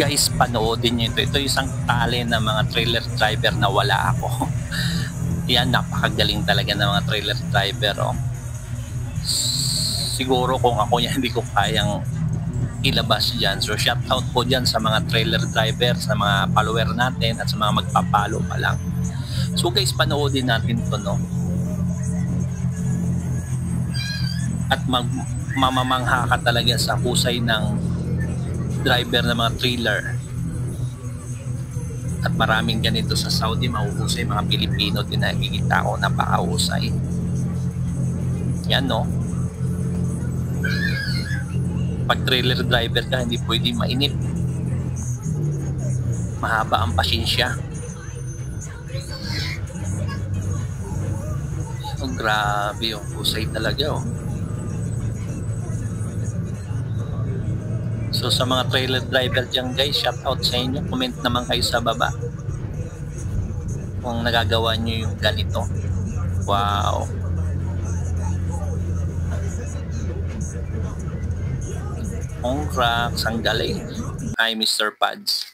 Guys, panoodin nyo ito. Ito yung isang talent ng mga trailer driver na wala ako. Yan, napakagaling talaga ng mga trailer driver. Oh. Siguro kung ako yan, hindi ko kayang ilabas dyan. So shout out po dyan sa mga trailer driver, sa mga follower natin at sa mga magpapalo pa lang. So guys, panoodin natin to, no? At mamamangha ka talaga sa husay ng driver ng mga trailer. At maraming ganito sa Saudi, mahuhusay mga Pilipino din, nakikita ko, napakahusay. Yan, no? Pag trailer driver ka, hindi pwede mainip. Mahaba ang pasensya. Oh, grabe yung husay talaga, oh. So sa mga trailer driver dyan guys, shout out sa inyo. Comment naman kayo sa baba kung nagagawa nyo yung ganito. Wow. Congrats, ang galing. Hi Mr. Pads.